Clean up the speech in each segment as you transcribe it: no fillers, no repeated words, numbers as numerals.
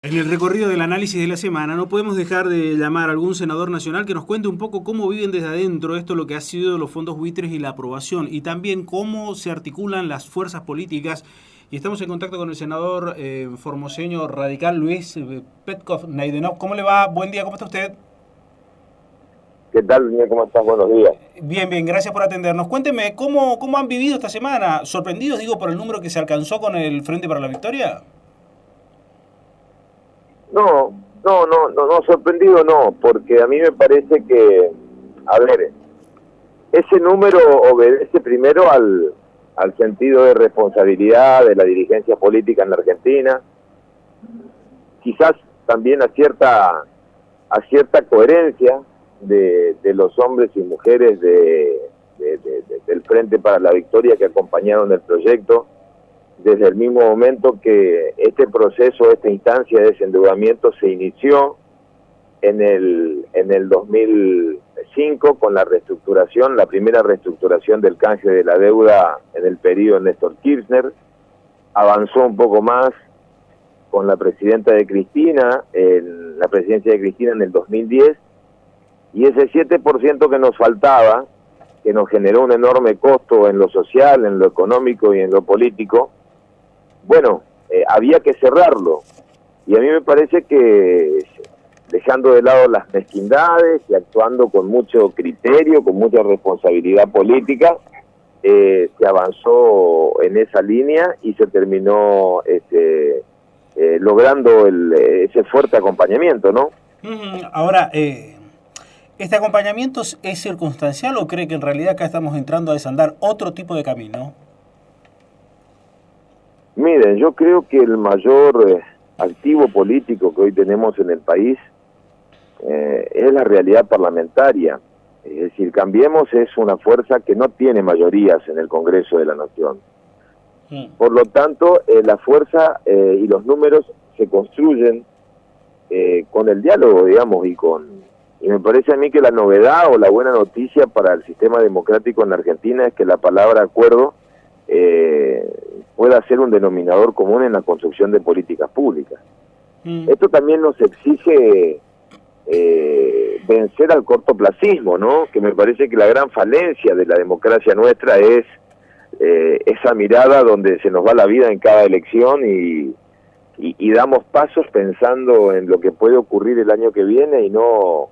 En el recorrido del análisis de la semana no podemos dejar de llamar a algún senador nacional que nos cuente un poco cómo viven desde adentro esto, lo que ha sido los fondos buitres y la aprobación, y también cómo se articulan las fuerzas políticas. Y estamos en contacto con el senador formoseño radical Luis Petkov Naidenov. ¿Cómo le va? Buen día, ¿cómo está usted? ¿Qué tal, Daniel? ¿Cómo estás? Buenos días. Bien, bien, gracias por atendernos. Cuénteme, ¿cómo han vivido esta semana? ¿Sorprendidos, digo, por el número que se alcanzó con el Frente para la Victoria? No, sorprendido no, porque a mí me parece que, a ver, ese número obedece primero al sentido de responsabilidad de la dirigencia política en la Argentina, quizás también a cierta coherencia de los hombres y mujeres del Frente para la Victoria que acompañaron el proyecto, desde el mismo momento que este proceso, esta instancia de desendeudamiento se inició en el 2005 con la reestructuración, la primera reestructuración del canje de la deuda en el periodo Néstor Kirchner, avanzó un poco más con la presidenta de Cristina, la presidencia de Cristina en el 2010, y ese 7% que nos faltaba, que nos generó un enorme costo en lo social, en lo económico y en lo político, bueno, había que cerrarlo. Y a mí me parece que, dejando de lado las mezquindades y actuando con mucho criterio, con mucha responsabilidad política, se avanzó en esa línea y se terminó logrando ese fuerte acompañamiento, ¿no? Ahora, ¿este acompañamiento es circunstancial o cree que en realidad acá estamos entrando a desandar otro tipo de camino? Miren, yo creo que el mayor activo político que hoy tenemos en el país es la realidad parlamentaria. Es decir, Cambiemos es una fuerza que no tiene mayorías en el Congreso de la Nación. Por lo tanto, la fuerza y los números se construyen con el diálogo, digamos, y me parece a mí que la novedad o la buena noticia para el sistema democrático en Argentina es que la palabra acuerdo pueda ser un denominador común en la construcción de políticas públicas. Esto también nos exige vencer al cortoplacismo, ¿no? Que me parece que la gran falencia de la democracia nuestra es esa mirada donde se nos va la vida en cada elección y damos pasos pensando en lo que puede ocurrir el año que viene y no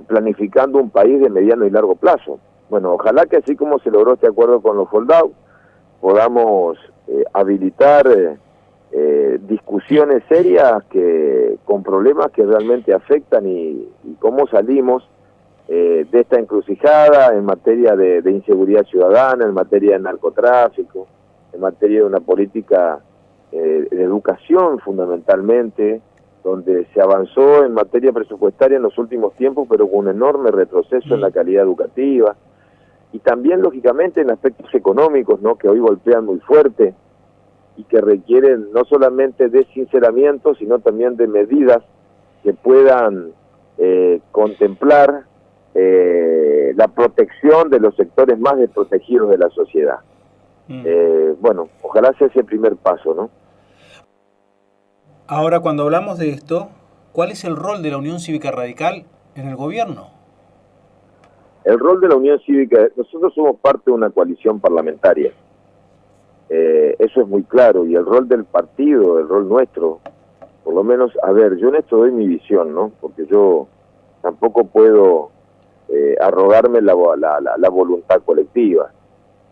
planificando un país de mediano y largo plazo. Bueno, ojalá que así como se logró este acuerdo con los Foldau, podamos habilitar discusiones serias con problemas que realmente afectan y cómo salimos de esta encrucijada en materia de inseguridad ciudadana, en materia de narcotráfico, en materia de una política de educación fundamentalmente, donde se avanzó en materia presupuestaria en los últimos tiempos, pero con un enorme retroceso en la calidad educativa, y también, lógicamente, en aspectos económicos, ¿no?, que hoy golpean muy fuerte y que requieren no solamente de sinceramiento, sino también de medidas que puedan contemplar la protección de los sectores más desprotegidos de la sociedad. Bueno, ojalá sea ese primer paso, ¿no? Ahora, cuando hablamos de esto, ¿cuál es el rol de la Unión Cívica Radical en el gobierno? El rol de la Unión Cívica, nosotros somos parte de una coalición parlamentaria, eso es muy claro, y el rol del partido, el rol nuestro, por lo menos, a ver, yo en esto doy mi visión, ¿no? Porque yo tampoco puedo arrogarme la voluntad colectiva.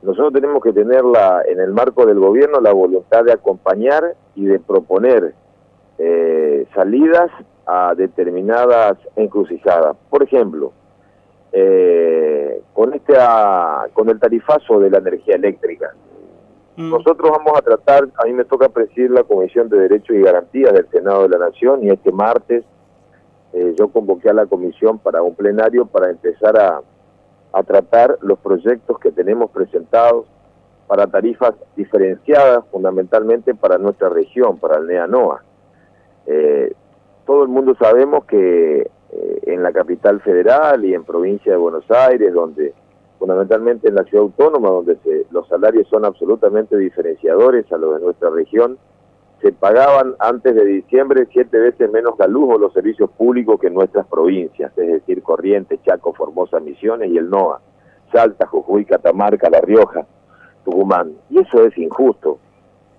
Nosotros tenemos que tener en el marco del gobierno la voluntad de acompañar y de proponer salidas a determinadas encrucijadas. Por ejemplo, con el tarifazo de la energía eléctrica, nosotros vamos a tratar, a mí me toca presidir la Comisión de Derechos y Garantías del Senado de la Nación, y este martes yo convoqué a la comisión para un plenario para empezar a tratar los proyectos que tenemos presentados para tarifas diferenciadas, fundamentalmente para nuestra región, para el NEA-NOA. Todo el mundo sabemos que en la capital federal y en provincia de Buenos Aires, donde fundamentalmente en la ciudad autónoma, donde los salarios son absolutamente diferenciadores a los de nuestra región, se pagaban antes de diciembre 7 veces menos la luz o los servicios públicos que en nuestras provincias, es decir, Corrientes, Chaco, Formosa, Misiones y el NOA, Salta, Jujuy, Catamarca, La Rioja, Tucumán. Y eso es injusto.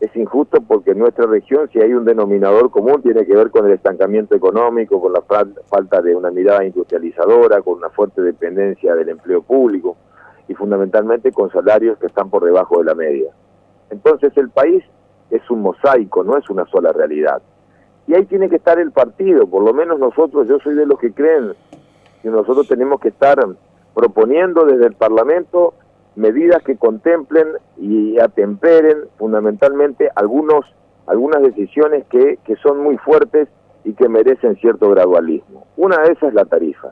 Es injusto porque en nuestra región, si hay un denominador común, tiene que ver con el estancamiento económico, con la falta de una mirada industrializadora, con una fuerte dependencia del empleo público y fundamentalmente con salarios que están por debajo de la media. Entonces el país es un mosaico, no es una sola realidad. Y ahí tiene que estar el partido, por lo menos nosotros, yo soy de los que creen que nosotros tenemos que estar proponiendo desde el Parlamento medidas que contemplen y atemperen fundamentalmente algunas decisiones que son muy fuertes y que merecen cierto gradualismo. Una de esas es la tarifa.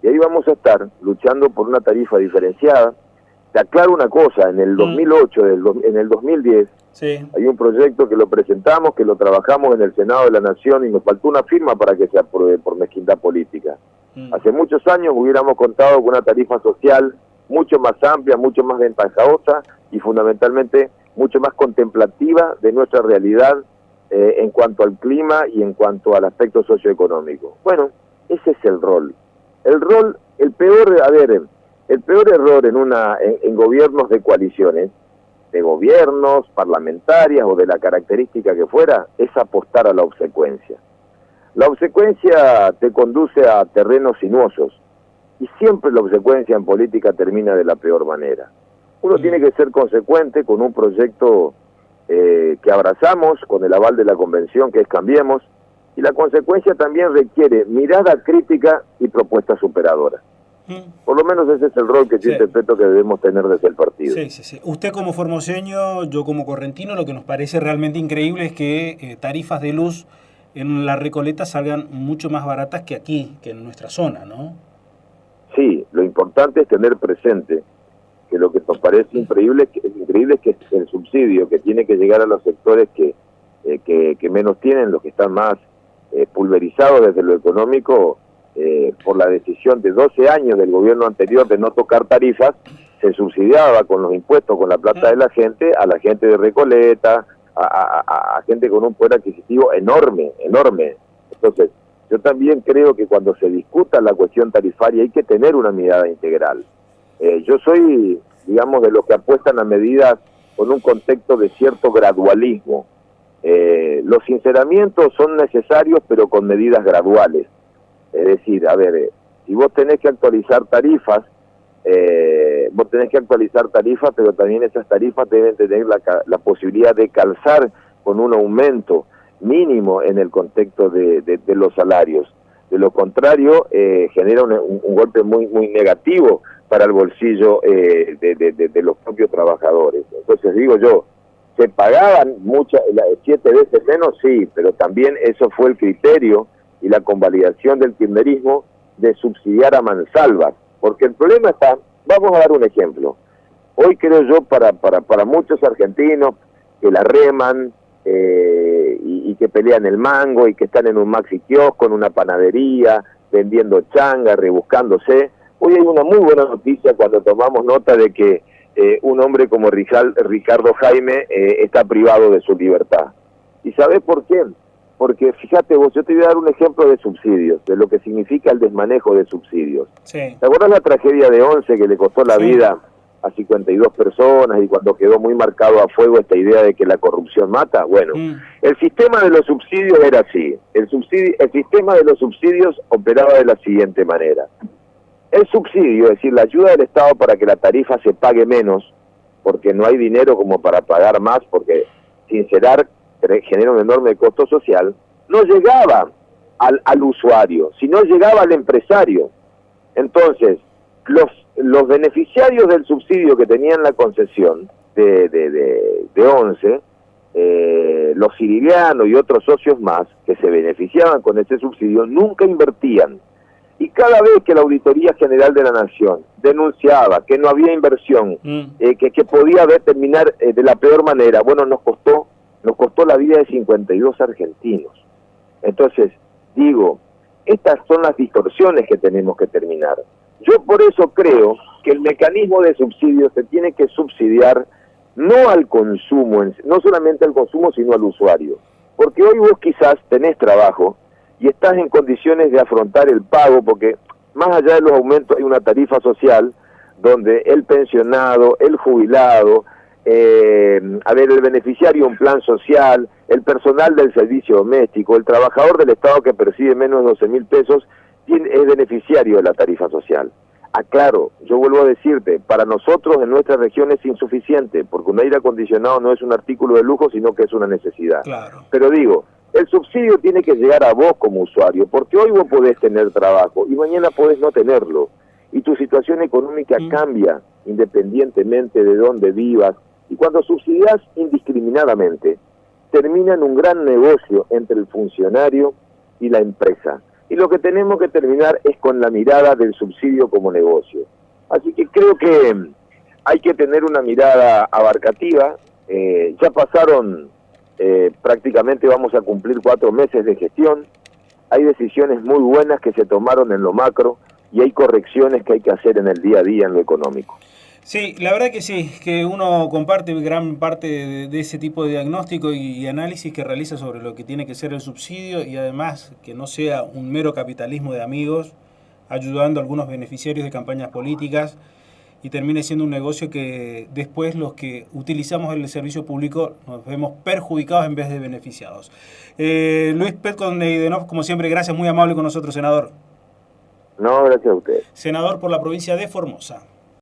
Y ahí vamos a estar luchando por una tarifa diferenciada. Te aclaro una cosa, en el 2008, en el 2010, sí, hay un proyecto que lo presentamos, que lo trabajamos en el Senado de la Nación y nos faltó una firma para que se apruebe por mezquindad política. Hace muchos años hubiéramos contado con una tarifa social mucho más amplia, mucho más ventajosa y fundamentalmente mucho más contemplativa de nuestra realidad en cuanto al clima y en cuanto al aspecto socioeconómico. Bueno, ese es el rol. El peor error en gobiernos de coaliciones, de gobiernos parlamentarias o de la característica que fuera, es apostar a la obsecuencia. La obsecuencia te conduce a terrenos sinuosos y siempre la obsecuencia en política termina de la peor manera. Uno tiene que ser consecuente con un proyecto que abrazamos con el aval de la convención, que es Cambiemos, y la consecuencia también requiere mirada crítica y propuesta superadora. Por lo menos ese es el rol que yo interpreto que debemos tener desde el partido. Sí. Usted como formoseño, yo como correntino, lo que nos parece realmente increíble es que tarifas de luz en La Recoleta salgan mucho más baratas que aquí, que en nuestra zona, ¿no? Sí, lo importante es tener presente que lo que nos parece increíble es que el subsidio que tiene que llegar a los sectores que menos tienen, los que están más pulverizados desde lo económico, por la decisión de 12 años del gobierno anterior de no tocar tarifas, se subsidiaba con los impuestos, con la plata de la gente, a la gente de Recoleta, a gente con un poder adquisitivo enorme. Entonces, yo también creo que cuando se discuta la cuestión tarifaria hay que tener una mirada integral. Yo soy, digamos, de los que apuestan a medidas con un contexto de cierto gradualismo. Los sinceramientos son necesarios, pero con medidas graduales. Es decir, a ver, si vos tenés que actualizar tarifas, pero también esas tarifas deben tener la posibilidad de calzar con un aumento mínimo en el contexto de los salarios. De lo contrario, genera un golpe muy negativo para el bolsillo de los propios trabajadores. Entonces digo yo, se pagaban 7 veces menos, sí, pero también eso fue el criterio y la convalidación del kirchnerismo de subsidiar a mansalva, porque el problema está, vamos a dar un ejemplo. Hoy creo yo para muchos argentinos que la reman y que pelean el mango y que están en un maxi kiosco, en una panadería, vendiendo changa, rebuscándose. Hoy hay una muy buena noticia cuando tomamos nota de que un hombre como Ricardo Jaime está privado de su libertad. ¿Y sabés por qué? Porque fíjate vos, yo te voy a dar un ejemplo de subsidios, de lo que significa el desmanejo de subsidios. Sí. ¿Te acuerdas la tragedia de Once que le costó la vida a 52 personas y cuando quedó muy marcado a fuego esta idea de que la corrupción mata? Bueno, el sistema de los subsidios era así. El sistema de los subsidios operaba de la siguiente manera. El subsidio, es decir, la ayuda del Estado para que la tarifa se pague menos, porque no hay dinero como para pagar más, porque sincerar genera un enorme costo social, no llegaba al usuario, sino llegaba al empresario. Entonces, los beneficiarios del subsidio que tenían la concesión de Once, los sicilianos y otros socios más que se beneficiaban con ese subsidio, nunca invertían. Y cada vez que la Auditoría General de la Nación denunciaba que no había inversión, que podía terminar de la peor manera, bueno, nos costó la vida de 52 argentinos. Entonces, digo, estas son las distorsiones que tenemos que terminar. Yo por eso creo que el mecanismo de subsidio se tiene que subsidiar no al consumo, no solamente al consumo, sino al usuario. Porque hoy vos quizás tenés trabajo y estás en condiciones de afrontar el pago, porque más allá de los aumentos hay una tarifa social donde el pensionado, el jubilado, el beneficiario de un plan social, el personal del servicio doméstico, el trabajador del Estado que percibe menos de 12.000 pesos, es beneficiario de la tarifa social. Aclaro, yo vuelvo a decirte, para nosotros en nuestra región es insuficiente, porque un aire acondicionado no es un artículo de lujo, sino que es una necesidad. Claro. Pero digo, el subsidio tiene que llegar a vos como usuario, porque hoy vos podés tener trabajo y mañana podés no tenerlo. Y tu situación económica cambia independientemente de dónde vivas. Y cuando subsidias indiscriminadamente, termina en un gran negocio entre el funcionario y la empresa. Y lo que tenemos que terminar es con la mirada del subsidio como negocio. Así que creo que hay que tener una mirada abarcativa. Ya pasaron, prácticamente vamos a cumplir 4 meses de gestión. Hay decisiones muy buenas que se tomaron en lo macro y hay correcciones que hay que hacer en el día a día en lo económico. Sí, la verdad que sí, que uno comparte gran parte de ese tipo de diagnóstico y análisis que realiza sobre lo que tiene que ser el subsidio y además que no sea un mero capitalismo de amigos ayudando a algunos beneficiarios de campañas políticas y termine siendo un negocio que después los que utilizamos el servicio público nos vemos perjudicados en vez de beneficiados. Luis Petco Neidenov, como siempre, gracias, muy amable con nosotros, senador. No, gracias a usted. Senador por la provincia de Formosa.